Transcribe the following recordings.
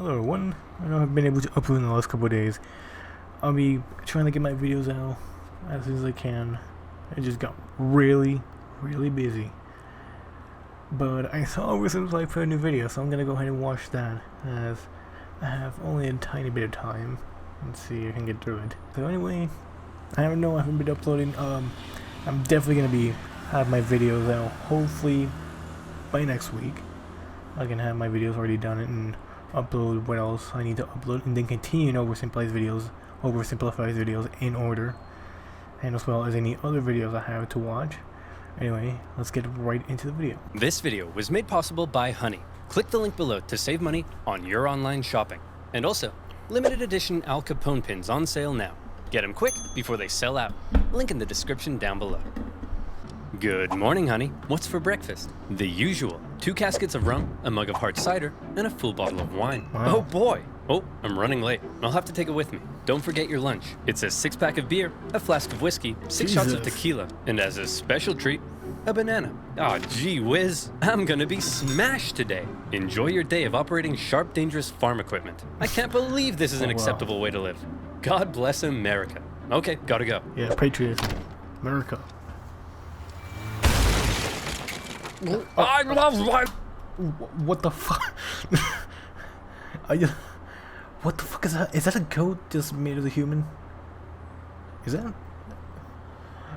Hello everyone, I know I've been able to upload in the last couple of days. I'll be trying to get my videos out as soon as I can. I just got really busy. But I saw Oversimplified put a new video, so I'm gonna go ahead and watch that as I have only a tiny bit of time. Let's see if I can get through it. So anyway, I haven't been uploading. I'm definitely gonna have my videos out hopefully by next week. I can have my videos already done and upload what else I need to upload, and then continue in Oversimplified videos in order, and as well as any other videos I have to watch. Anyway, let's get right into the video. This video was made possible by Honey. Click the link below to save money on your online shopping. And also, limited edition Al Capone pins on sale now. Get them quick before they sell out. Link in the description down below. Good morning, honey. What's for breakfast? The usual. 2 caskets of rum, a mug of hard cider, and a full bottle of wine. Wow. Oh boy! Oh, I'm running late. I'll have to take it with me. Don't forget your lunch. It's a 6-pack of beer, a flask of whiskey, 6 shots of tequila, and as a special treat, a banana. Aw, gee whiz. I'm gonna be smashed today. Enjoy your day of operating sharp, dangerous farm equipment. I can't believe this is an acceptable way to live. God bless America. Okay, gotta go. Yeah, patriotism. America. I love life! What the fuck? What the fuck is that? Is that a goat just made of a human? Is that?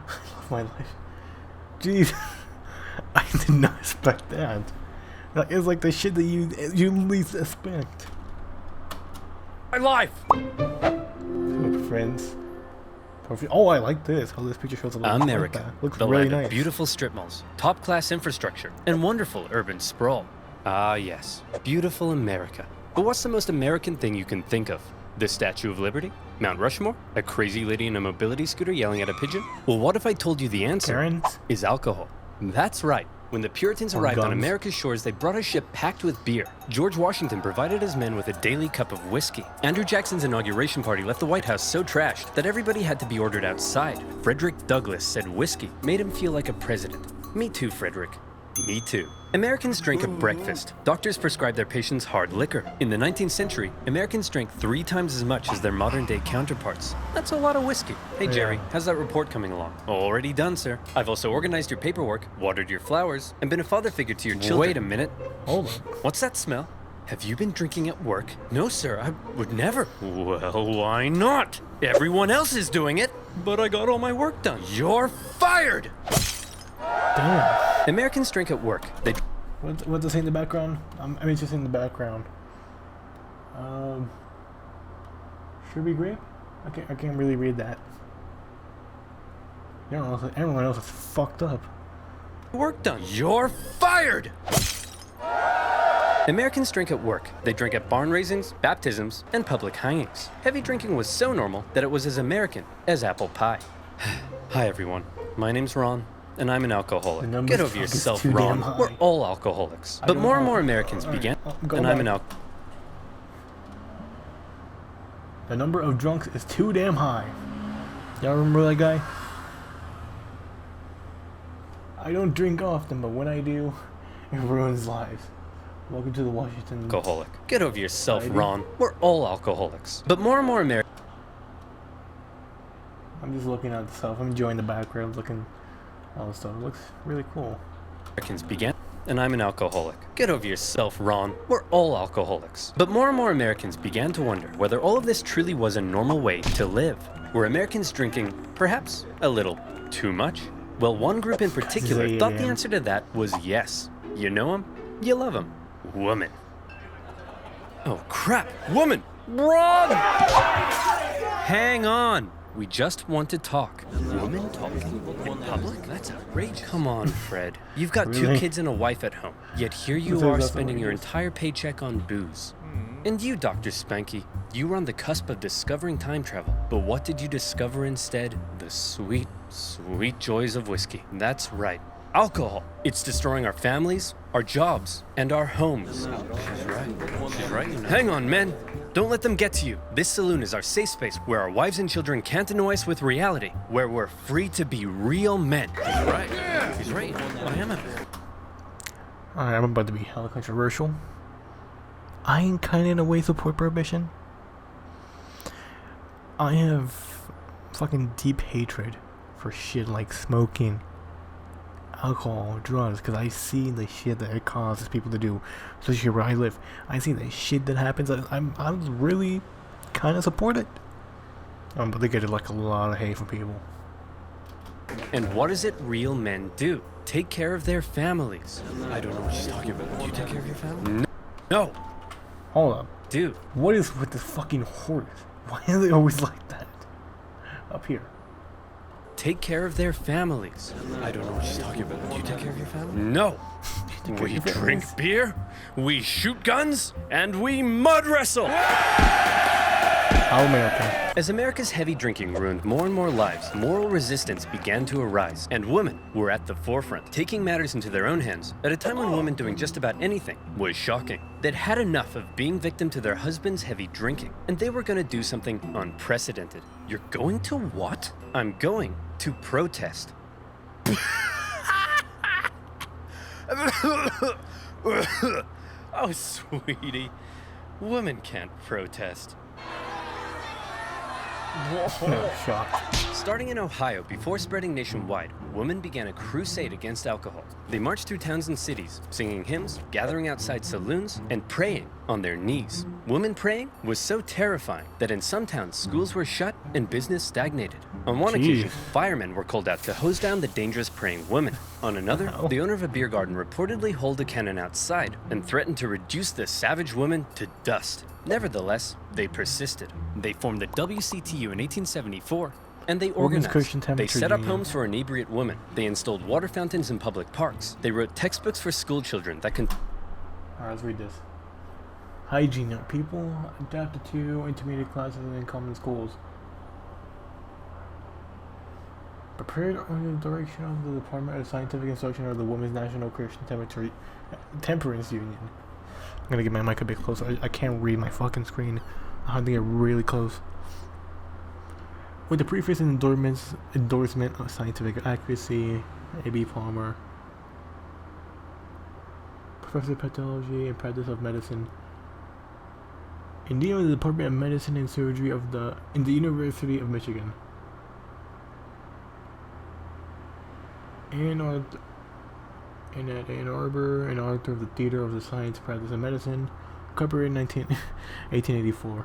I love my life. Jeez. I did not expect that. That is like the shit that you least expect. My life! Friends. Oh, I like this. Oh, this picture shows a lot. America, Looks the really land nice. of beautiful strip malls, top-class infrastructure, and wonderful urban sprawl. Ah, yes, beautiful America. But what's the most American thing you can think of? The Statue of Liberty? Mount Rushmore? A crazy lady in a mobility scooter yelling at a pigeon? Well, what if I told you the answer Karens? is alcohol? That's right. When the Puritans arrived on America's shores, they brought a ship packed with beer. George Washington provided his men with a daily cup of whiskey. Andrew Jackson's inauguration party left the White House so trashed that everybody had to be ordered outside. Frederick Douglass said whiskey made him feel like a president. Me too, Frederick. Me too. Americans drank at breakfast. Doctors prescribed their patients hard liquor. In the 19th century, Americans drank 3 times as much as their modern-day counterparts. That's a lot of whiskey. Hey, Jerry, how's that report coming along? Already done, sir. I've also organized your paperwork, watered your flowers, and been a father figure to your children. Wait a minute. Hold on. What's that smell? Have you been drinking at work? No, sir, I would never. Well, why not? Everyone else is doing it, but I got all my work done. You're fired! Damn. Americans drink at work. What's this in the background? I mean, just in the background. Should be grape? I can't really read that. Everyone else is fucked up. Work done. You're fired! Americans drink at work. They drink at barn raisins, baptisms, and public hangings. Heavy drinking was so normal that it was as American as apple pie. Hi, everyone. My name's Ron. And I'm an alcoholic. Get over yourself, Ron. We're all alcoholics. But more and more Americans began. And I'm an alcoholic. The number of drunks is too damn high. Y'all remember that guy? I don't drink often, but when I do, it ruins lives. Welcome to the Washington. Alcoholic. Get over yourself, Ron. We're all alcoholics. But more and more Americans. I'm just looking at the stuff. I'm enjoying the background, looking. All this stuff looks really cool. Americans began, and I'm an alcoholic. Get over yourself, Ron. We're all alcoholics. But more and more Americans began to wonder whether all of this truly was a normal way to live. Were Americans drinking, perhaps, a little too much? Well, one group in particular thought the answer to that was yes. You know them, you love them. Woman. Oh, crap. Woman! Run! Hang on. We just want to talk. Women talking in public? That's outrageous. Come on, Fred. You've got 2 kids and a wife at home. Yet here you are spending your entire paycheck on booze. And you, Dr. Spanky, you were on the cusp of discovering time travel. But what did you discover instead? The sweet, sweet joys of whiskey. That's right. Alcohol. It's destroying our families, our jobs, and our homes. She's right. She's right. Hang on, men. Don't let them get to you. This saloon is our safe space where our wives and children can't annoy us with reality, where we're free to be real men. He's right. He's right. I am a man. Alright, I'm about to be hella controversial. I kind of in a way support prohibition. I have fucking deep hatred for shit like smoking, alcohol, drugs, because I see the shit that it causes people to do, especially where I live. I see the shit that happens. I'm really kind of support it. But they get like a lot of hate from people. And what is it real men do? Take care of their families. I don't know what she's talking about. Do you take care of your family? No. Hold up. Dude. What is with this fucking horse? Why are they always like that? Up here. Take care of their families. I don't know what she's talking about. Do you take care of your family? No. We drink beer, we shoot guns, and we mud wrestle. How American. As America's heavy drinking ruined more and more lives, moral resistance began to arise, and women were at the forefront, taking matters into their own hands at a time when women doing just about anything was shocking. They'd had enough of being victim to their husband's heavy drinking, and they were going to do something unprecedented. You're going to what? I'm going to protest. Oh, sweetie, women can't protest. Shocked. Starting in Ohio, before spreading nationwide, women began a crusade against alcohol. They marched through towns and cities, singing hymns, gathering outside saloons, and praying on their knees. Women praying was so terrifying that in some towns, schools were shut and business stagnated. On one occasion, firemen were called out to hose down the dangerous praying women. On another, the owner of a beer garden reportedly held a cannon outside and threatened to reduce the savage women to dust. Nevertheless, they persisted. They formed the WCTU in 1874, and they organized. They set up homes for inebriate women. They installed water fountains in public parks. They wrote textbooks for school children that can... Alright, let's read this. Hygiene. People adapted to intermediate classes in common schools. Prepared under the direction of the Department of Scientific Instruction of the Women's National Christian Temperance Union. I'm gonna get my mic a bit closer. I can't read my fucking screen. I have to get really close. With the preface and endorsement of scientific accuracy, A.B. Palmer, Professor of Pathology and Practice of Medicine, in the Department of Medicine and Surgery in the University of Michigan. And at Ann Arbor, an author of the Theater of the Science, Practice of Medicine, copyright 1884.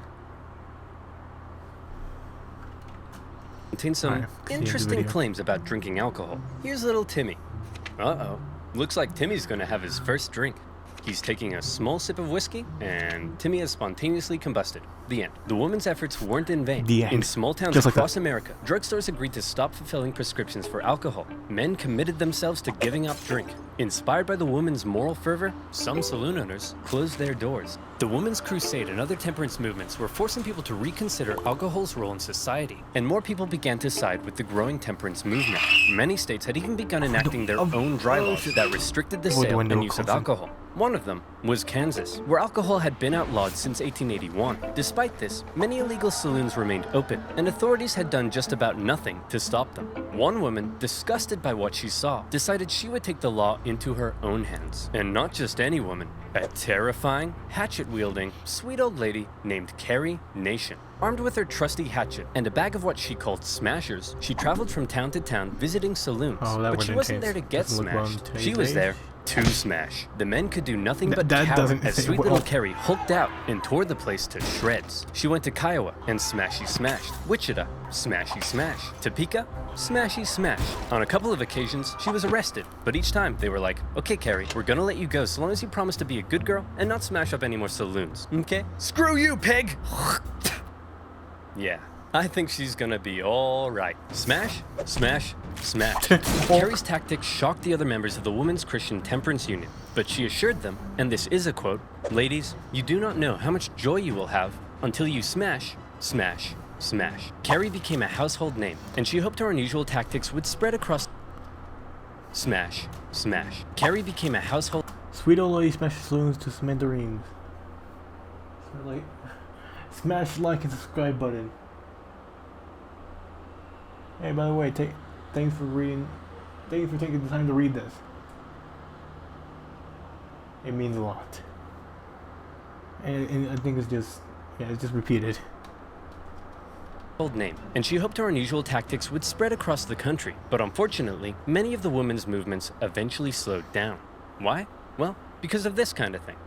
Contains some interesting claims about drinking alcohol. Here's little Timmy. Uh-oh. Looks like Timmy's gonna have his first drink. He's taking a small sip of whiskey, and Timmy has spontaneously combusted. The end. The woman's efforts weren't in vain. The end. In small towns across America, drugstores agreed to stop fulfilling prescriptions for alcohol. Men committed themselves to giving up drink. Inspired by the woman's moral fervor, some saloon owners closed their doors. The Women's Crusade and other temperance movements were forcing people to reconsider alcohol's role in society, and more people began to side with the growing temperance movement. Many states had even begun enacting their own dry laws that restricted the sale and use of alcohol. One of them was Kansas, where alcohol had been outlawed since 1881. Despite this, many illegal saloons remained open, and authorities had done just about nothing to stop them. One woman, disgusted by what she saw, decided she would take the law into her own hands. And not just any woman, a terrifying, hatchet-wielding, sweet old lady named Carrie Nation. Armed with her trusty hatchet and a bag of what she called smashers, she traveled from town to town visiting saloons. But she wasn't there to get smashed. She was there to smash. The men could do nothing but cower as sweet little Carrie hulked out and tore the place to shreds. She went to Kiowa and smashy smashed. Wichita, smashy smash. Topeka, smashy smash. On a couple of occasions, she was arrested, but each time they were like, okay, Carrie, we're gonna let you go so long as you promise to be a good girl and not smash up any more saloons, okay? Screw you, pig! Yeah, I think she's gonna be all right. Smash, smash, smash. Carrie's tactics shocked the other members of the Women's Christian Temperance Union, but she assured them, and this is a quote, "Ladies, you do not know how much joy you will have until you smash, smash, smash." Carrie became a household name, and she hoped her unusual tactics would spread across... Smash, smash. Carrie became a household... Sweet old lady smashes saloons to smithereens. Smash the like and subscribe button. Hey, by the way, thanks for reading. Thank you for taking the time to read this. It means a lot. and I think it's just repeated. Old name, and she hoped her unusual tactics would spread across the country. But unfortunately, many of the women's movements eventually slowed down. Why? Well, because of this kind of thing.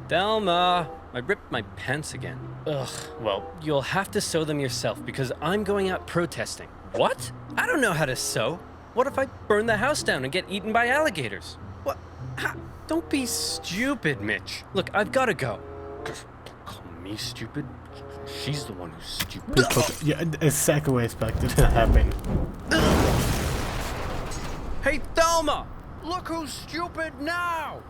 Thelma, I ripped my pants again. Ugh, well, you'll have to sew them yourself because I'm going out protesting. What? I don't know how to sew. What if I burn the house down and get eaten by alligators? What? Don't be stupid, Mitch. Look, I've got to go. Don't call me stupid. She's the one who's stupid. Yeah, exactly what I expected to happen. Hey, Thelma! Look who's stupid now!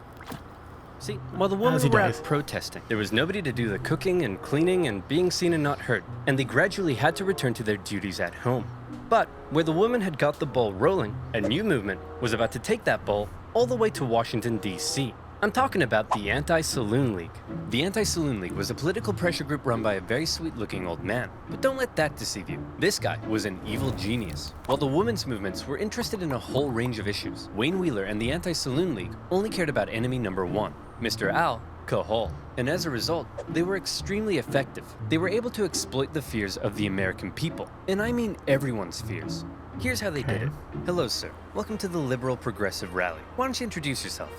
See, while the women he were out dies. protesting, there was nobody to do the cooking and cleaning and being seen and not heard, and they gradually had to return to their duties at home. But where the women had got the ball rolling, a new movement was about to take that ball all the way to Washington, D.C. I'm talking about the Anti-Saloon League. The Anti-Saloon League was a political pressure group run by a very sweet-looking old man. But don't let that deceive you. This guy was an evil genius. While the women's movements were interested in a whole range of issues, Wayne Wheeler and the Anti-Saloon League only cared about enemy number one, Mr. Alcohol. And as a result, they were extremely effective. They were able to exploit the fears of the American people. And I mean everyone's fears. Here's how they did it. Hello, sir. Welcome to the Liberal Progressive Rally. Why don't you introduce yourself?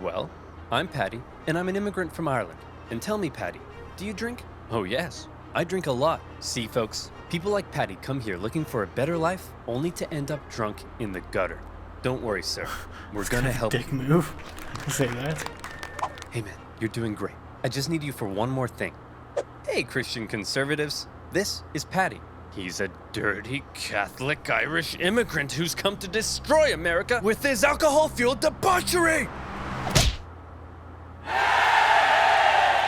Well, I'm Patty, and I'm an immigrant from Ireland. And tell me, Patty, do you drink? Oh yes, I drink a lot. See, folks, people like Patty come here looking for a better life, only to end up drunk in the gutter. Don't worry, sir. We're gonna help Dick you. move. Say that. Hey man, you're doing great. I just need you for one more thing. Hey, Christian conservatives. This is Patty. He's a dirty Catholic Irish immigrant who's come to destroy America with his alcohol-fueled debauchery!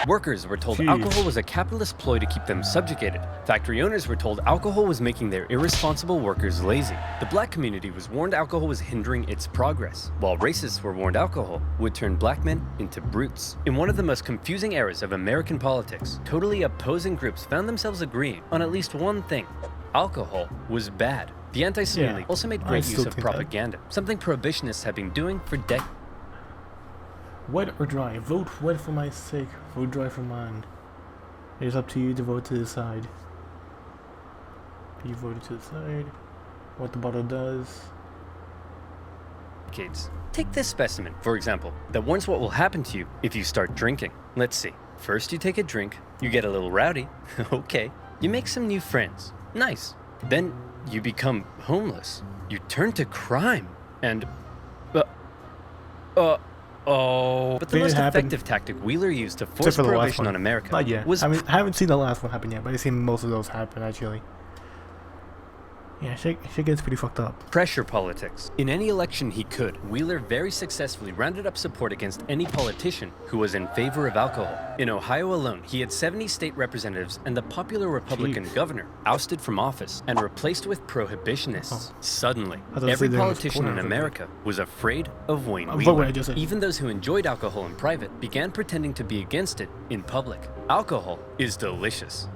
Workers were told Jeez. alcohol was a capitalist ploy to keep them subjugated. Factory owners were told alcohol was making their irresponsible workers lazy. The black community was warned alcohol was hindering its progress, while racists were warned alcohol would turn black men into brutes. In one of the most confusing eras of American politics, totally opposing groups found themselves agreeing on at least one thing. Alcohol was bad. The Anti-Saloon League also made great use of propaganda, something prohibitionists have been doing for decades. Wet or dry? Vote wet for my sake. Vote dry for mine. It is up to you to vote to decide. You voted to decide what the bottle does. Take this specimen, for example, that warns what will happen to you if you start drinking. Let's see. First you take a drink, you get a little rowdy, okay. You make some new friends, nice. Then you become homeless. You turn to crime, and... But the most effective tactic Wheeler used to force prohibition on America was... I haven't seen the last one happen yet, but I've seen most of those happen, actually. Yeah, shit gets pretty fucked up. Pressure politics. In any election he could, Wheeler very successfully rounded up support against any politician who was in favor of alcohol. In Ohio alone, he had 70 state representatives and the popular Republican governor ousted from office and replaced with prohibitionists. Suddenly, every politician in America was afraid of Wayne Wheeler. Even those who enjoyed alcohol in private began pretending to be against it in public. Alcohol is delicious.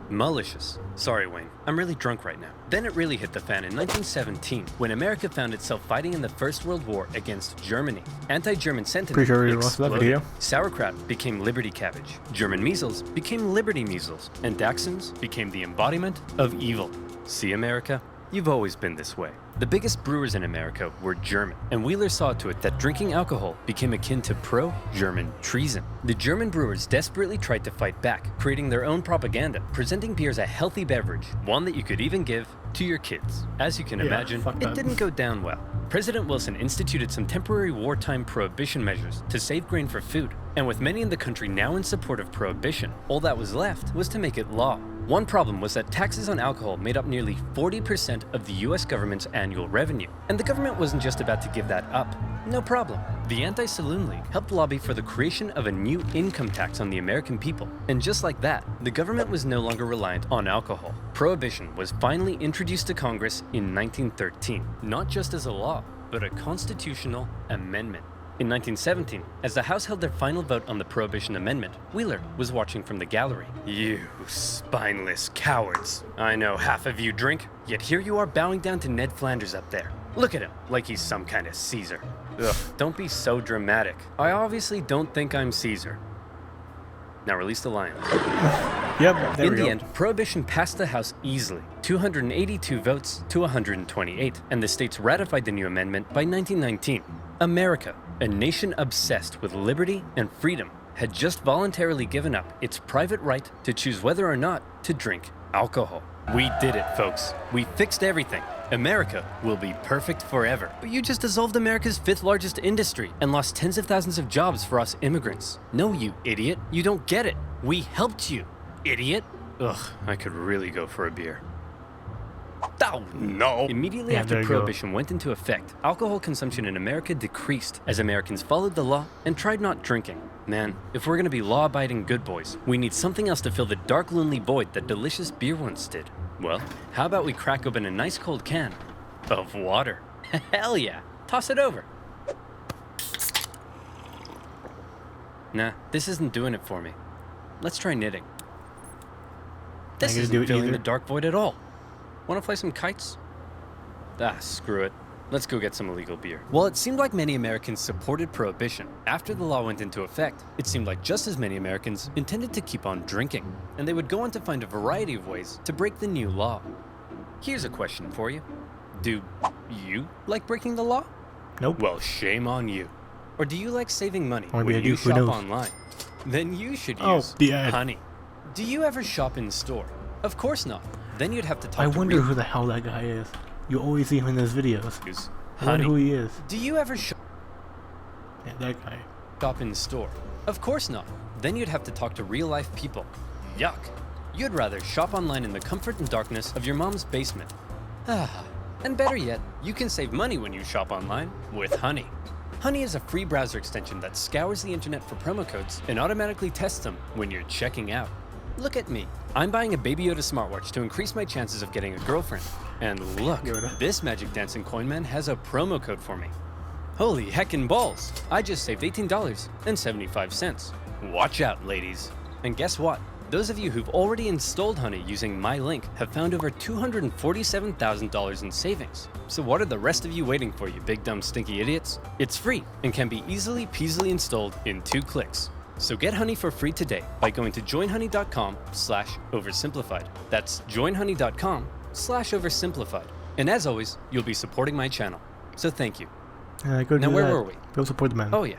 Malicious. Sorry, Wayne. I'm really drunk right now. Then it really hit the fan in 1917, when America found itself fighting in the First World War against Germany. Anti-German sentiment exploded. Sauerkraut became Liberty Cabbage. German measles became Liberty Measles. And Dachshunds became the embodiment of evil. See, America? You've always been this way. The biggest brewers in America were German, and Wheeler saw to it that drinking alcohol became akin to pro-German treason. The German brewers desperately tried to fight back, creating their own propaganda, presenting beer as a healthy beverage, one that you could even give to your kids. As you can imagine, it didn't go down well. President Wilson instituted some temporary wartime prohibition measures to save grain for food, and with many in the country now in support of prohibition, all that was left was to make it law. One problem was that taxes on alcohol made up nearly 40% of the US government's annual revenue, and the government wasn't just about to give that up. No problem. The Anti-Saloon League helped lobby for the creation of a new income tax on the American people, and just like that, the government was no longer reliant on alcohol. Prohibition was finally introduced to Congress in 1913, not just as a law, but a constitutional amendment. In 1917, as the House held their final vote on the Prohibition Amendment, Wheeler was watching from the gallery. You spineless cowards. I know half of you drink, yet here you are bowing down to Ned Flanders up there. Look at him, like he's some kind of Caesar. Ugh, don't be so dramatic. I obviously don't think I'm Caesar. Now release the lion. Yep, there In we the go. end, Prohibition passed the House easily, 282 votes to 128, and the states ratified the new amendment by 1919. America, a nation obsessed with liberty and freedom, had just voluntarily given up its private right to choose whether or not to drink alcohol. We did it, folks. We fixed everything. America will be perfect forever. But you just dissolved America's 5th largest industry and lost tens of thousands of jobs for us immigrants. No, you idiot. You don't get it. We helped you, idiot. Ugh, I could really go for a beer. Oh, no. Immediately Yeah, after there you Prohibition went into effect, alcohol consumption in America decreased as Americans followed the law and tried not drinking. Man, if we're gonna be law-abiding good boys, we need something else to fill the dark, lonely void that delicious beer once did. Well, how about we crack open a nice cold can of water? Hell yeah. Toss it over. Nah, this isn't doing it for me. Let's try knitting. This gonna isn't do it filling either. the dark void at all. Wanna play some kites? Ah, screw it. Let's go get some illegal beer. While it seemed like many Americans supported Prohibition, after the law went into effect, it seemed like just as many Americans intended to keep on drinking, and they would go on to find a variety of ways to break the new law. Here's a question for you. Do you like breaking the law? Nope. Well, shame on you. Or do you like saving money Or maybe when I you do, who shop knows? online? Then you should Oh, use the ad. Honey. Do you ever shop in store? Of course not. Then you'd have to talk I to wonder real who the hell that guy is. You always see him in his videos. use I wonder Honey. who he is. Do you ever shop Yeah, that guy. in store? Of course not. Then you'd have to talk to real life people. Yuck. You'd rather shop online in the comfort and darkness of your mom's basement. Ah. And better yet, you can save money when you shop online with Honey. Honey is a free browser extension that scours the internet for promo codes and automatically tests them when you're checking out. Look at me. I'm buying a Baby Yoda smartwatch to increase my chances of getting a girlfriend. And look, Yoda. this Magic Dancing Coin Man has a promo code for me. Holy heckin' balls! I just saved $18.75. Watch out, ladies. And guess what? Those of you who've already installed Honey using my link have found over $247,000 in savings. So what are the rest of you waiting for, you big dumb stinky idiots? It's free and can be easily peasily installed in 2 clicks. So get Honey for free today by going to joinhoney.com/oversimplified. That's joinhoney.com/oversimplified. And as always, you'll be supporting my channel. So thank you. Go Now do where that. were we? Go support the man. Oh yeah.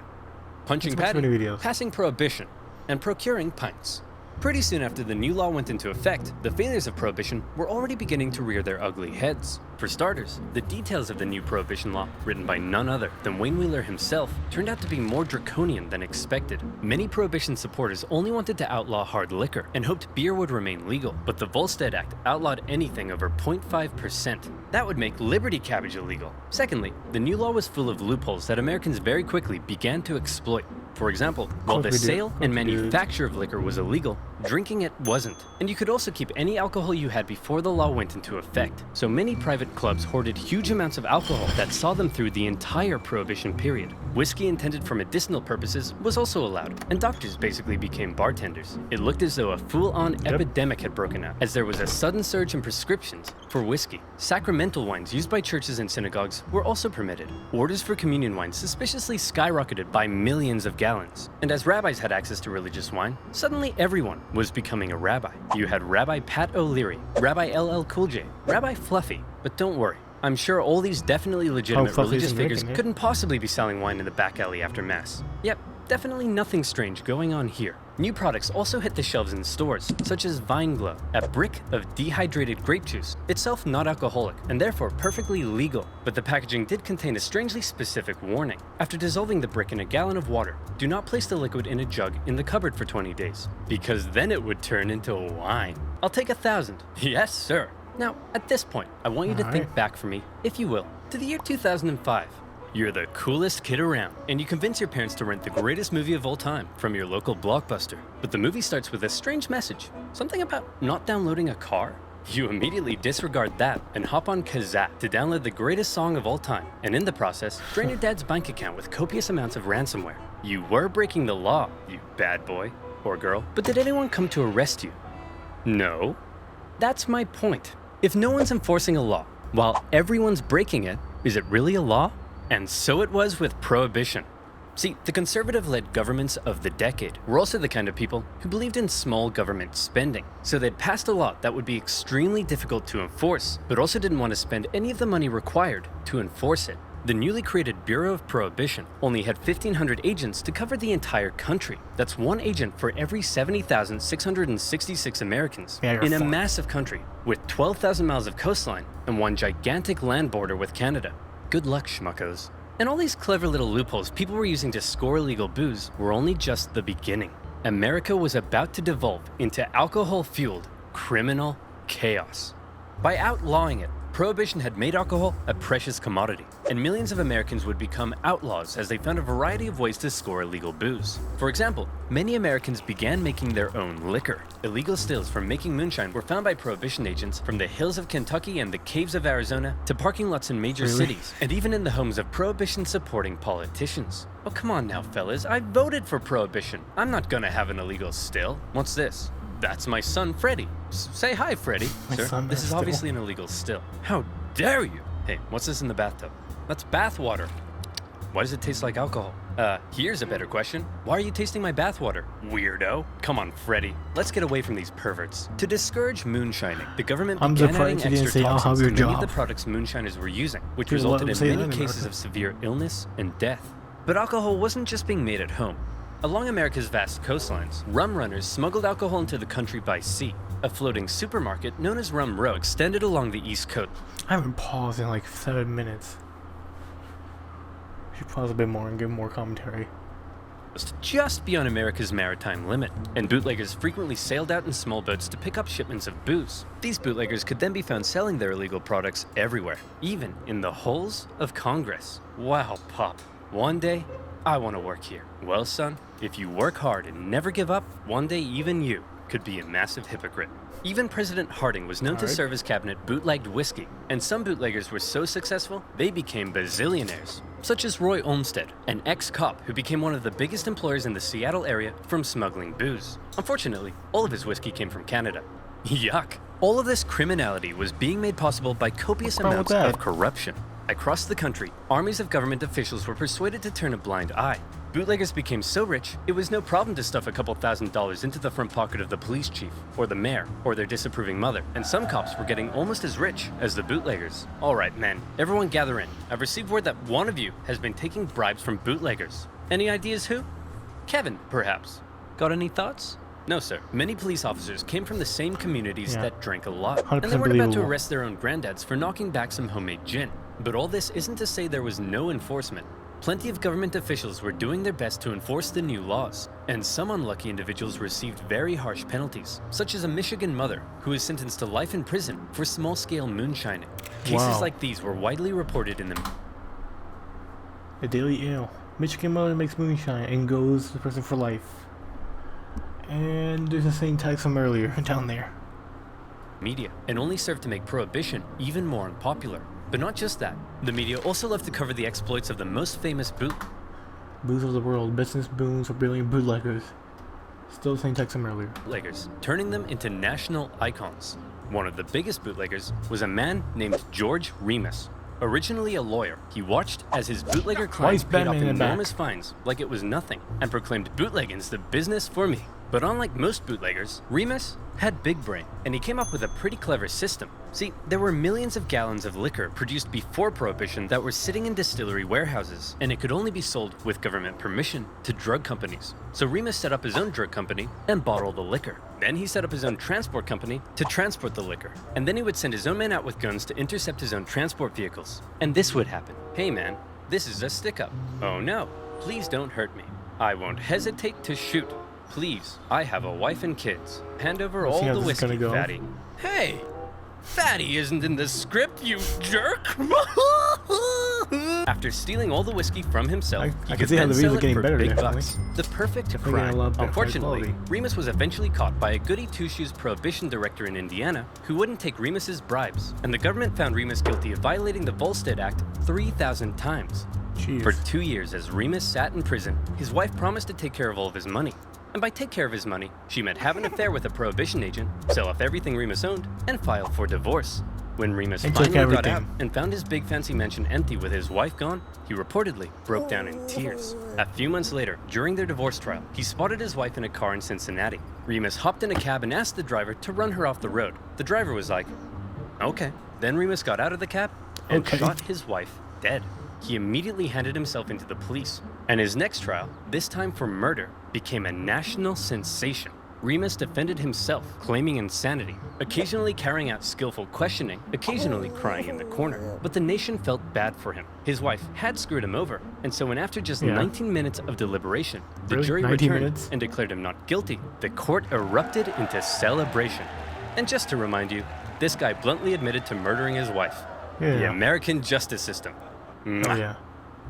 Punching Let's watch Patty, many videos. passing Prohibition, and procuring pints. Pretty soon after the new law went into effect, the failures of Prohibition were already beginning to rear their ugly heads. For starters, the details of the new Prohibition law, written by none other than Wayne Wheeler himself, turned out to be more draconian than expected. Many Prohibition supporters only wanted to outlaw hard liquor and hoped beer would remain legal, but the Volstead Act outlawed anything over 0.5%. That would make Liberty Cabbage illegal. Secondly, the new law was full of loopholes that Americans very quickly began to exploit. For example, while the course we did. sale Of and course we did. manufacture of liquor was illegal, drinking it wasn't. And you could also keep any alcohol you had before the law went into effect. So many private clubs hoarded huge amounts of alcohol that saw them through the entire Prohibition period. Whiskey intended for medicinal purposes was also allowed, and doctors basically became bartenders. It looked as though a full-on epidemic had broken out, as there was a sudden surge in prescriptions for whiskey. Sacramental wines used by churches and synagogues were also permitted. Orders for communion wine suspiciously skyrocketed by millions of gallons. And as rabbis had access to religious wine, suddenly everyone was becoming a rabbi. You had Rabbi Pat O'Leary, Rabbi LL Cool J, Rabbi Fluffy. But don't worry, I'm sure all these definitely legitimate Fluffy's religious figures American, yeah. couldn't possibly be selling wine in the back alley after Mass. Yep, definitely nothing strange going on here. New products also hit the shelves in stores, such as Vine Glow, a brick of dehydrated grape juice, itself not alcoholic and therefore perfectly legal. But the packaging did contain a strangely specific warning. After dissolving the brick in a gallon of water, do not place the liquid in a jug in the cupboard for 20 days, because then it would turn into wine. I'll take 1,000. Yes, sir. Now, at this point, I want you to think Alright. back for me, if you will, to the year 2005. You're the coolest kid around, and you convince your parents to rent the greatest movie of all time from your local Blockbuster. But the movie starts with a strange message, something about not downloading a car. You immediately disregard that and hop on Kazaa to download the greatest song of all time, and in the process, drain your dad's bank account with copious amounts of ransomware. You were breaking the law, you bad boy or girl, but did anyone come to arrest you? No. That's my point. If no one's enforcing a law, while everyone's breaking it, is it really a law? And so it was with Prohibition. See, the conservative-led governments of the decade were also the kind of people who believed in small government spending. So they'd passed a law that would be extremely difficult to enforce, but also didn't want to spend any of the money required to enforce it. The newly created Bureau of Prohibition only had 1,500 agents to cover the entire country. That's one agent for every 70,666 Americans in a massive country with 12,000 miles of coastline and one gigantic land border with Canada. Good luck, schmuckos. And all these clever little loopholes people were using to score illegal booze were only just the beginning. America was about to devolve into alcohol-fueled criminal chaos. By outlawing it, Prohibition had made alcohol a precious commodity, and millions of Americans would become outlaws as they found a variety of ways to score illegal booze. For example, many Americans began making their own liquor. Illegal stills from making moonshine were found by Prohibition agents from the hills of Kentucky and the caves of Arizona to parking lots in major cities, and even in the homes of Prohibition-supporting politicians. Oh, come on now, fellas. I voted for Prohibition. I'm not gonna have an illegal still. What's this? That's my son, Freddie. Say hi, Freddie. Sir, this is obviously an illegal still. How dare you? Hey, what's this in the bathtub? That's bath water. Why does it taste like alcohol? Here's a better question. Why are you tasting my bath water? Weirdo. Come on, Freddie. Let's get away from these perverts. To discourage moonshining, the government began adding extra toxins to many of the products moonshiners were using, which resulted in many cases of severe illness and death. But alcohol wasn't just being made at home. Along America's vast coastlines, rum runners smuggled alcohol into the country by sea. A floating supermarket known as Rum Row extended along the East Coast. I haven't paused in like 7 minutes. I should pause a bit more and give more commentary. Just beyond America's maritime limit, and bootleggers frequently sailed out in small boats to pick up shipments of booze. These bootleggers could then be found selling their illegal products everywhere, even in the halls of Congress. Wow, Pop. One day, I want to work here. Well, son, if you work hard and never give up, one day even you could be a massive hypocrite. Even President Harding was known to serve his cabinet bootlegged whiskey, and some bootleggers were so successful, they became bazillionaires, such as Roy Olmsted, an ex-cop who became one of the biggest employers in the Seattle area from smuggling booze. Unfortunately, all of his whiskey came from Canada. Yuck. All of this criminality was being made possible by copious amounts of corruption. Across the country, armies of government officials were persuaded to turn a blind eye. Bootleggers became so rich, it was no problem to stuff a couple $1,000s into the front pocket of the police chief, or the mayor, or their disapproving mother. And some cops were getting almost as rich as the bootleggers. Alright, men, everyone gather in. I've received word that one of you has been taking bribes from bootleggers. Any ideas who? Kevin, perhaps. Got any thoughts? No, sir. Many police officers came from the same communities that drank a lot, and they weren't about to arrest their own granddads for knocking back some homemade gin. But all this isn't to say there was no enforcement. Plenty of government officials were doing their best to enforce the new laws, and some unlucky individuals received very harsh penalties, such as a Michigan mother who was sentenced to life in prison for small-scale moonshining. Cases like these were widely reported in the Daily Ale. Michigan mother makes moonshine and goes to the prison for life. And there's a same text from earlier down there. Media, and only served to make Prohibition even more unpopular. But not just that, the media also loved to cover the exploits of the most famous booze of the world, business booms for brilliant bootleggers. Still the same text from earlier. Bootleggers, turning them into national icons. One of the biggest bootleggers was a man named George Remus. Originally a lawyer, he watched as his bootlegger clients paid off enormous fines like it was nothing, and proclaimed bootlegging's the business for me. But unlike most bootleggers, Remus had big brain, and he came up with a pretty clever system. See, there were millions of gallons of liquor produced before Prohibition that were sitting in distillery warehouses, and it could only be sold with government permission to drug companies. So Remus set up his own drug company and bottled the liquor. Then he set up his own transport company to transport the liquor. And then he would send his own men out with guns to intercept his own transport vehicles. And this would happen. Hey man, this is a stick-up. Oh no, please don't hurt me. I won't hesitate to shoot. Please, I have a wife and kids. Hand over all the whiskey, Fatty. Hey! Fatty isn't in the script, you jerk! After stealing all the whiskey from himself, he could then sell it for big bucks. The perfect crime. Unfortunately, Remus was eventually caught by a goody two-shoes Prohibition director in Indiana who wouldn't take Remus's bribes, and the government found Remus guilty of violating the Volstead Act 3,000 times. Jeez. For 2 years as Remus sat in prison, his wife promised to take care of all of his money. And by take care of his money, she meant have an affair with a Prohibition agent, sell off everything Remus owned, and file for divorce. When Remus And took finally got out everything. and found his big fancy mansion empty with his wife gone, he reportedly broke down in tears. A few months later, during their divorce trial, he spotted his wife in a car in Cincinnati. Remus hopped in a cab and asked the driver to run her off the road. The driver was like, okay. Then Remus got out of the cab and Okay. shot his wife dead. He immediately handed himself into the police, and his next trial, this time for murder, became a national sensation. Remus defended himself, claiming insanity, occasionally carrying out skillful questioning, occasionally crying in the corner. But the nation felt bad for him. His wife had screwed him over, and so when after just Yeah. 19 minutes of deliberation, the Really? jury 19 returned minutes? and declared him not guilty, the court erupted into celebration. And just to remind you, this guy bluntly admitted to murdering his wife. The Yeah. American justice system. Oh, Mwah. yeah.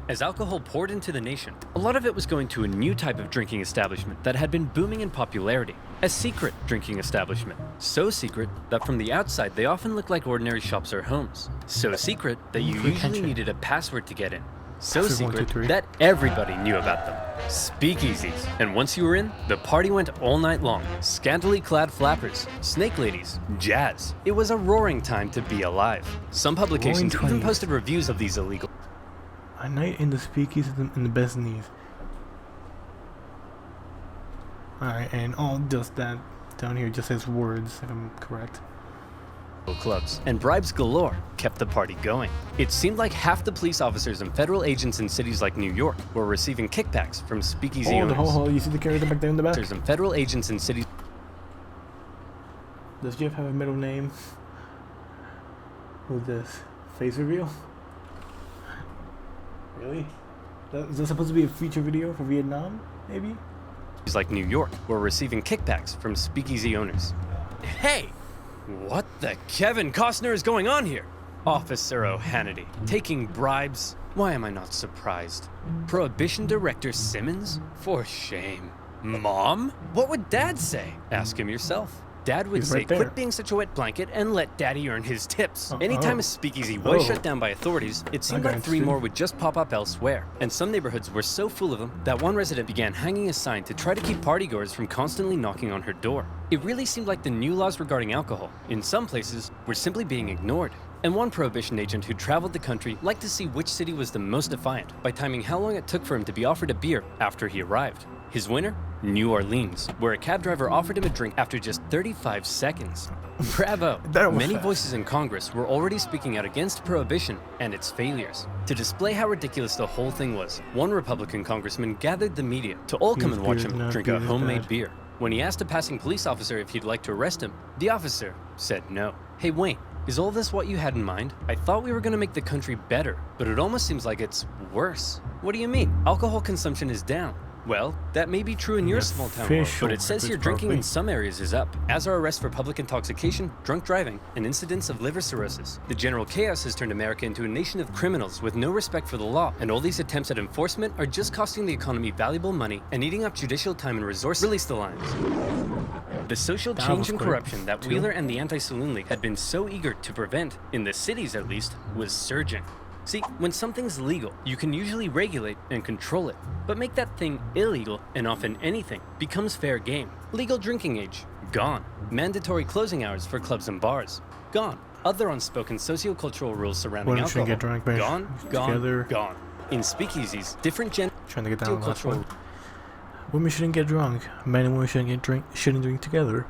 As alcohol poured into the nation, a lot of it was going to a new type of drinking establishment that had been booming in popularity. A secret drinking establishment. So secret that from the outside they often looked like ordinary shops or homes. So secret that you For usually attention. needed a password to get in. So Password 1, 2, secret 3. that everybody knew about them. Speakeasies. And once you were in, the party went all night long. Scantily clad flappers, snake ladies, jazz. It was a roaring time to be alive. Some publications Roaring even 20s. posted reviews of these illegal A night in the speakeasy in the best knees. Alright, and all just that down here just says words, if I'm correct. clubs, and bribes galore kept the party going. It seemed like half the police officers and federal agents in cities like New York were receiving kickbacks from speakeasy Oh, the owners. whole you see the character back there in the back? Officers and federal agents in cities Does Jeff have a middle name? Who's this? Face reveal? Really? Is that supposed to be a feature video for Vietnam, maybe? like New York were receiving kickbacks from speakeasy owners. Hey! What the Kevin Costner is going on here? Officer O'Hannity, taking bribes? Why am I not surprised? Prohibition director Simmons? For shame. Mom? What would Dad say? Ask him yourself. Dad would He's say, right there. quit being such a wet blanket and let Daddy earn his tips. Anytime a speakeasy was shut down by authorities, it seemed got like 3 interested. more would just pop up elsewhere. And some neighborhoods were so full of them that one resident began hanging a sign to try to keep partygoers from constantly knocking on her door. It really seemed like the new laws regarding alcohol, in some places, were simply being ignored. And one prohibition agent who traveled the country liked to see which city was the most defiant by timing how long it took for him to be offered a beer after he arrived. His winner? New Orleans, where a cab driver offered him a drink after just 35 seconds. Bravo! That was Many fast. voices in Congress were already speaking out against prohibition and its failures. To display how ridiculous the whole thing was, one Republican congressman gathered the media to all come Beer's and watch good, him not drink a beer is homemade bad. beer. When he asked a passing police officer if he'd like to arrest him, the officer said no. Hey Wayne, is all this what you had in mind? I thought we were gonna make the country better, but it almost seems like it's worse. What do you mean? Alcohol consumption is down. Well, that may be true in your small town world, but it says here drinking in some areas is up, as are arrests for public intoxication, drunk driving, and incidents of liver cirrhosis. The general chaos has turned America into a nation of criminals with no respect for the law, and all these attempts at enforcement are just costing the economy valuable money and eating up judicial time and resources. Release the lines. The social That change was and quick, corruption that too. Wheeler and the Anti-Saloon League had been so eager to prevent, in the cities at least, was surging. See, when something's legal, you can usually regulate and control it. But make that thing illegal, and often anything, becomes fair game. Legal drinking age, gone. Mandatory closing hours for clubs and bars, gone. Other unspoken sociocultural rules surrounding Women alcohol, shouldn't get drunk, man. gone, gone, Together. gone. In speakeasies, different Trying to get down on the last cultural one. Women shouldn't get drunk. Men and women shouldn't drink together.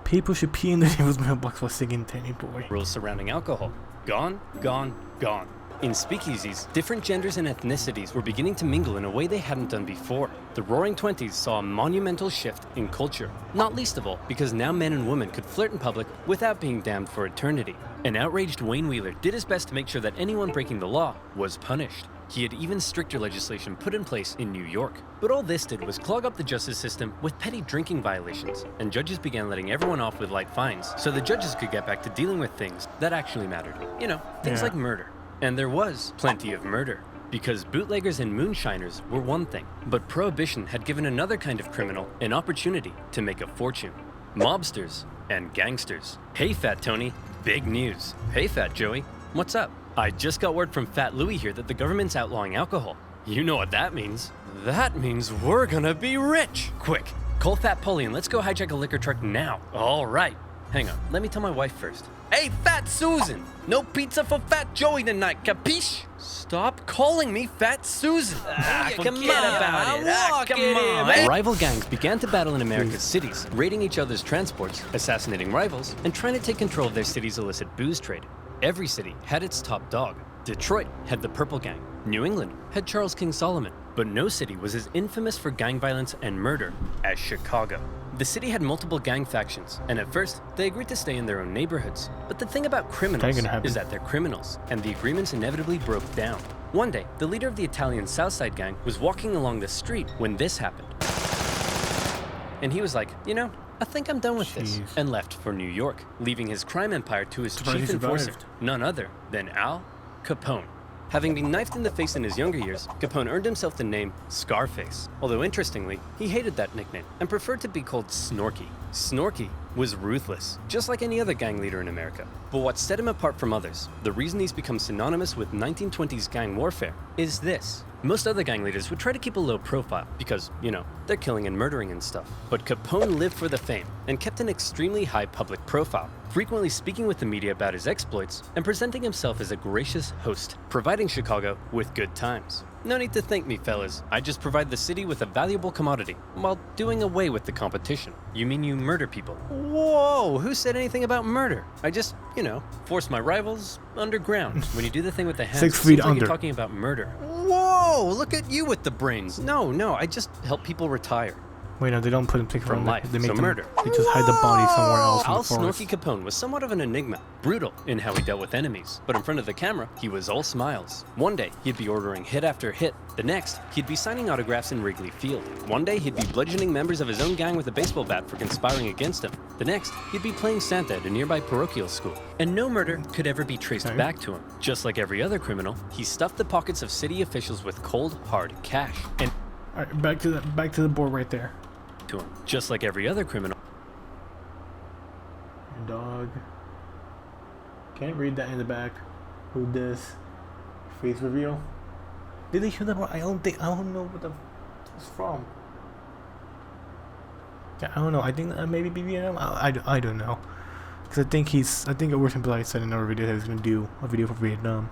People should pee in the neighbor's mailbox while singing Tanny Boy. rules surrounding alcohol. Gone, gone, gone. In speakeasies, different genders and ethnicities were beginning to mingle in a way they hadn't done before. The Roaring Twenties saw a monumental shift in culture, not least of all because now men and women could flirt in public without being damned for eternity. An outraged Wayne Wheeler did his best to make sure that anyone breaking the law was punished. He had even stricter legislation put in place in New York. But all this did was clog up the justice system with petty drinking violations, and judges began letting everyone off with light fines, so the judges could get back to dealing with things that actually mattered. You know, things Yeah. like murder. And there was plenty of murder. Because bootleggers and moonshiners were one thing, but Prohibition had given another kind of criminal an opportunity to make a fortune. Mobsters and gangsters. Hey Fat Tony, big news. Hey Fat Joey, what's up? I just got word from Fat Louie here that the government's outlawing alcohol. You know what that means. That means we're gonna be rich. Quick, call Fat Polly and let's go hijack a liquor truck now. All right. Hang on, let me tell my wife first. Hey, Fat Susan! No pizza for Fat Joey tonight, capiche? Stop calling me Fat Susan! Come on! Rival gangs began to battle in America's cities, raiding each other's transports, assassinating rivals, and trying to take control of their city's illicit booze trade. Every city had its top dog. Detroit had the Purple Gang. New England had Charles King Solomon. But no city was as infamous for gang violence and murder as Chicago. The city had multiple gang factions, and at first, they agreed to stay in their own neighborhoods. But the thing about criminals is that they're criminals, and the agreements inevitably broke down. One day, the leader of the Italian Southside gang was walking along the street when this happened. And he was like, you know, I think I'm done with this, and left for New York, leaving his crime empire to his chief enforcer, none other than Al Capone. Having been knifed in the face in his younger years, Capone earned himself the name Scarface. Although interestingly, he hated that nickname and preferred to be called Snorky. Snorky was ruthless, just like any other gang leader in America. But what set him apart from others, the reason he's become synonymous with 1920s gang warfare, is this. Most other gang leaders would try to keep a low profile because, you know, they're killing and murdering and stuff. But Capone lived for the fame and kept an extremely high public profile, frequently speaking with the media about his exploits and presenting himself as a gracious host, providing Chicago with good times. No need to thank me, fellas. I just provide the city with a valuable commodity while doing away with the competition. You mean you murder people? Whoa, who said anything about murder? I just, you know, force my rivals underground. When you do the thing with the hands, 6 feet under. Like you're talking about murder. Whoa, look at you with the brains. No, I just help people retire. Wait, no, they don't put them from life, they make them, murder. They just hide the body somewhere else in Al the forest. Snorky Capone was somewhat of an enigma, brutal in how he dealt with enemies, but in front of the camera, he was all smiles. One day, he'd be ordering hit after hit. The next, he'd be signing autographs in Wrigley Field. One day, he'd be bludgeoning members of his own gang with a baseball bat for conspiring against him. The next, he'd be playing Santa at a nearby parochial school. And no murder could ever be traced back to him. Just like every other criminal, he stuffed the pockets of city officials with cold, hard cash. And all right, back to the board right there. To him, just like every other criminal. Dog. Can't read that in the back. Who this? Face reveal. Did they show that? I don't know what the it's from. Yeah, I don't know. I think that maybe Vietnam. I don't know. Because I think Oversimplified said in another video that he was gonna do a video for Vietnam.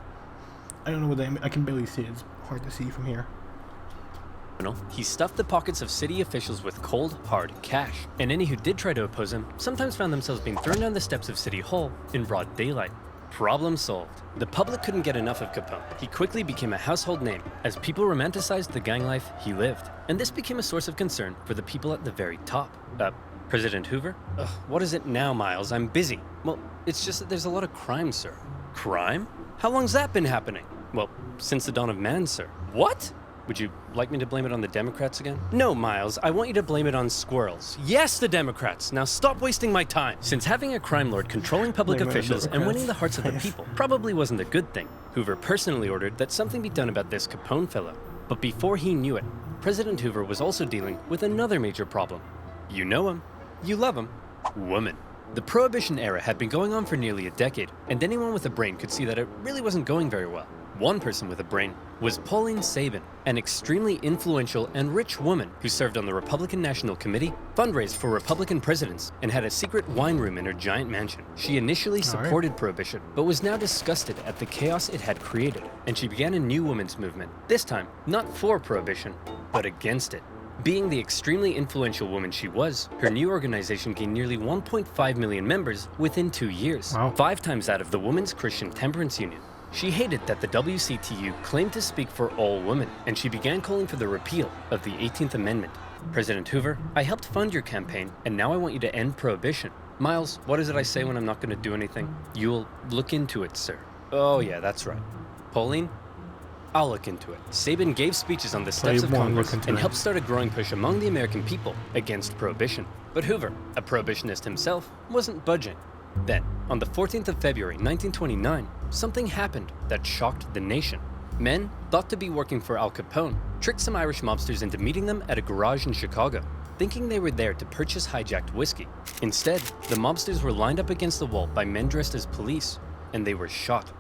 I don't know what that. I can barely see it. It's hard to see from here. He stuffed the pockets of city officials with cold, hard cash, and any who did try to oppose him sometimes found themselves being thrown down the steps of City Hall in broad daylight. Problem solved. The public couldn't get enough of Capone. He quickly became a household name as people romanticized the gang life he lived, and this became a source of concern for the people at the very top. President Hoover? Ugh, what is it now, Miles? I'm busy. Well, it's just that there's a lot of crime, sir. Crime? How long's that been happening? Well, since the dawn of man, sir. What? Would you like me to blame it on the Democrats again? No, Miles, I want you to blame it on squirrels. Yes, the Democrats! Now stop wasting my time! Since having a crime lord controlling public officials and winning the hearts of the people probably wasn't a good thing, Hoover personally ordered that something be done about this Capone fellow. But before he knew it, President Hoover was also dealing with another major problem. You know him. You love him. Woman. The Prohibition era had been going on for nearly a decade, and anyone with a brain could see that it really wasn't going very well. One person with a brain was Pauline Sabin, an extremely influential and rich woman who served on the Republican National Committee, fundraised for Republican presidents, and had a secret wine room in her giant mansion. She initially supported Prohibition, but was now disgusted at the chaos it had created, and she began a new women's movement, this time not for Prohibition, but against it. Being the extremely influential woman she was, her new organization gained nearly 1.5 million members within 2 years, 5 times that of the Women's Christian Temperance Union. She hated that the WCTU claimed to speak for all women, and she began calling for the repeal of the 18th Amendment. President Hoover, I helped fund your campaign, and now I want you to end Prohibition. Miles, what is it I say when I'm not going to do anything? You'll look into it, sir. Oh yeah, that's right. Pauline? I'll look into it. Sabin gave speeches on the steps of Congress and helped start a growing push among the American people against Prohibition. But Hoover, a prohibitionist himself, wasn't budging. Then, on the 14th of February 1929, something happened that shocked the nation. Men, thought to be working for Al Capone, tricked some Irish mobsters into meeting them at a garage in Chicago, thinking they were there to purchase hijacked whiskey. Instead, the mobsters were lined up against the wall by men dressed as police, and they were shot.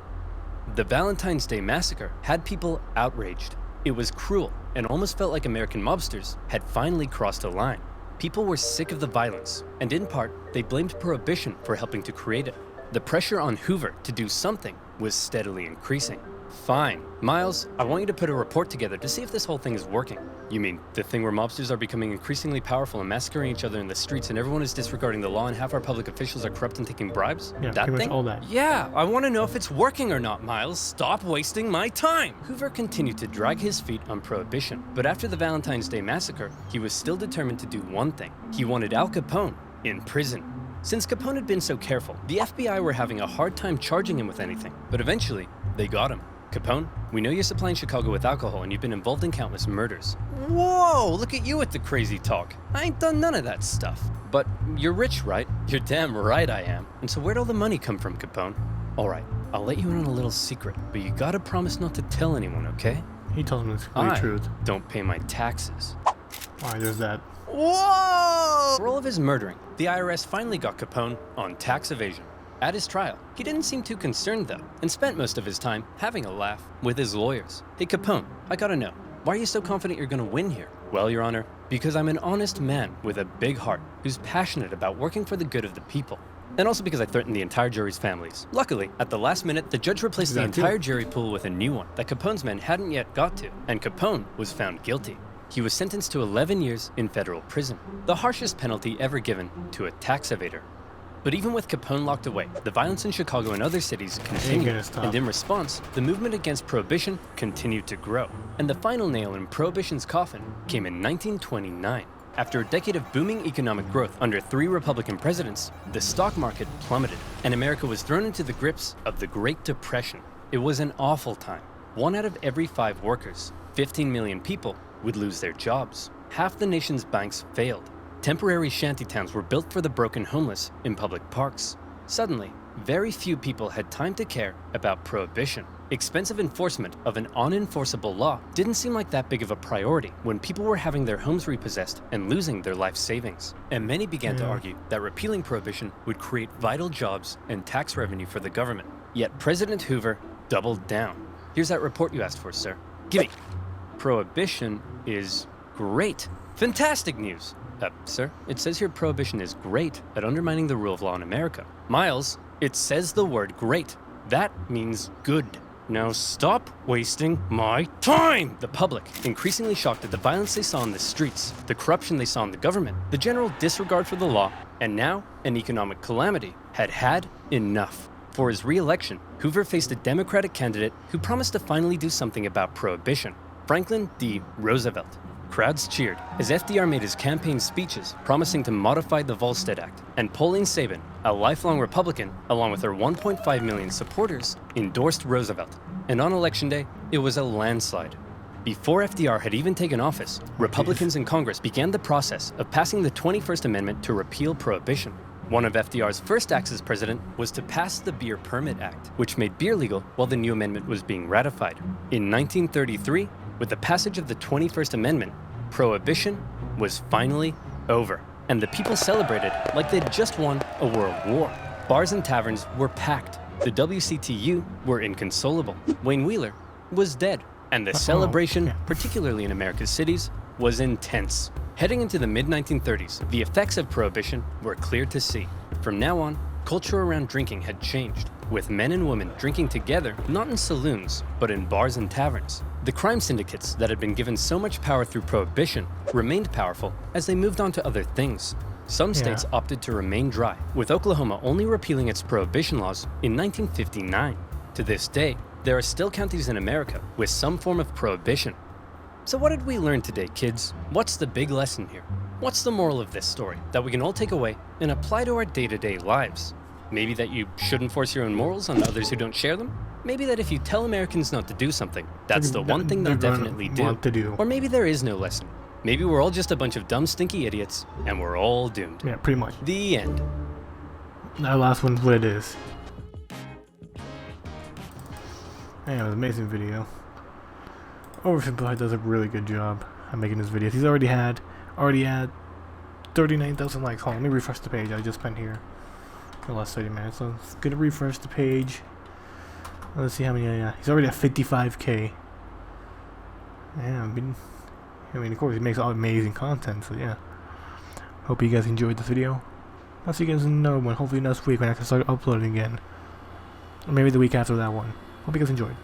The Valentine's Day Massacre had people outraged. It was cruel, and almost felt like American mobsters had finally crossed a line. People were sick of the violence, and in part, they blamed Prohibition for helping to create it. The pressure on Hoover to do something was steadily increasing. Fine. Miles, I want you to put a report together to see if this whole thing is working. You mean the thing where mobsters are becoming increasingly powerful and massacring each other in the streets and everyone is disregarding the law and half our public officials are corrupt and taking bribes? Yeah, that pretty thing? much all that. Yeah, I want to know if it's working or not, Miles. Stop wasting my time! Hoover continued to drag his feet on Prohibition, but after the Valentine's Day massacre, he was still determined to do one thing. He wanted Al Capone in prison. Since Capone had been so careful, the FBI were having a hard time charging him with anything, but eventually, they got him. Capone, we know you're supplying Chicago with alcohol and you've been involved in countless murders. Whoa, look at you with the crazy talk. I ain't done none of that stuff. But you're rich, right? You're damn right I am. And so where'd all the money come from, Capone? All right, I'll let you in on a little secret, but you gotta promise not to tell anyone, okay? He tells him the complete truth. Don't pay my taxes. Alright, there's that. Whoa! For all of his murdering, the IRS finally got Capone on tax evasion. At his trial, he didn't seem too concerned though, and spent most of his time having a laugh with his lawyers. Hey Capone, I gotta know, why are you so confident you're gonna win here? Well, Your Honor, because I'm an honest man with a big heart who's passionate about working for the good of the people. And also because I threatened the entire jury's families. Luckily, at the last minute, the judge replaced the entire jury pool with a new one that Capone's men hadn't yet got to, and Capone was found guilty. He was sentenced to 11 years in federal prison, the harshest penalty ever given to a tax evader. But even with Capone locked away, the violence in Chicago and other cities continued, and in response, the movement against Prohibition continued to grow. And the final nail in Prohibition's coffin came in 1929. After a decade of booming economic growth under 3 Republican presidents, the stock market plummeted, and America was thrown into the grips of the Great Depression. It was an awful time. 1 out of every 5 workers, 15 million people, would lose their jobs. Half the nation's banks failed. Temporary shantytowns were built for the broken homeless in public parks. Suddenly, very few people had time to care about Prohibition. Expensive enforcement of an unenforceable law didn't seem like that big of a priority when people were having their homes repossessed and losing their life savings. And many began to argue that repealing Prohibition would create vital jobs and tax revenue for the government. Yet President Hoover doubled down. Here's that report you asked for, sir. Gimme. Prohibition is great. Fantastic news. Sir, it says here Prohibition is great at undermining the rule of law in America. Miles, it says the word great. That means good. Now stop wasting my time! The public, increasingly shocked at the violence they saw in the streets, the corruption they saw in the government, the general disregard for the law, and now an economic calamity, had had enough. For his re-election, Hoover faced a Democratic candidate who promised to finally do something about Prohibition, Franklin D. Roosevelt. Crowds cheered as FDR made his campaign speeches promising to modify the Volstead Act, and Pauline Sabin, a lifelong Republican, along with her 1.5 million supporters, endorsed Roosevelt. And on Election Day, it was a landslide. Before FDR had even taken office, Republicans in Congress began the process of passing the 21st Amendment to repeal Prohibition. One of FDR's first acts as president was to pass the Beer Permit Act, which made beer legal while the new amendment was being ratified. In 1933, with the passage of the 21st Amendment, Prohibition was finally over, and the people celebrated like they'd just won a world war. Bars and taverns were packed. The WCTU were inconsolable. Wayne Wheeler was dead, and the celebration, particularly in America's cities, was intense. Heading into the mid-1930s, the effects of Prohibition were clear to see. From now on, culture around drinking had changed, with men and women drinking together, not in saloons, but in bars and taverns. The crime syndicates that had been given so much power through Prohibition remained powerful as they moved on to other things. Some states opted to remain dry, with Oklahoma only repealing its Prohibition laws in 1959. To this day, there are still counties in America with some form of Prohibition. So what did we learn today, kids? What's the big lesson here? What's the moral of this story that we can all take away and apply to our day-to-day lives? Maybe that you shouldn't force your own morals on others who don't share them? Maybe that if you tell Americans not to do something, that's the one thing they'll definitely do. Or maybe there is no lesson. Maybe we're all just a bunch of dumb, stinky idiots, and we're all doomed. Yeah, pretty much. The end. That last one's what it is. Man, it was an amazing video. Oversimplified does a really good job at making his videos. He's already had 39,000 likes. Hold on, let me refresh the page. I just spent here for the last 30 minutes. So it's good to refresh the page. Let's see how many. He's already at 55K. Yeah, I mean, of course, he makes all amazing content. So yeah. Hope you guys enjoyed this video. I'll see you guys in another one, hopefully next week when I can start uploading again. Or maybe the week after that one. Hope you guys enjoyed.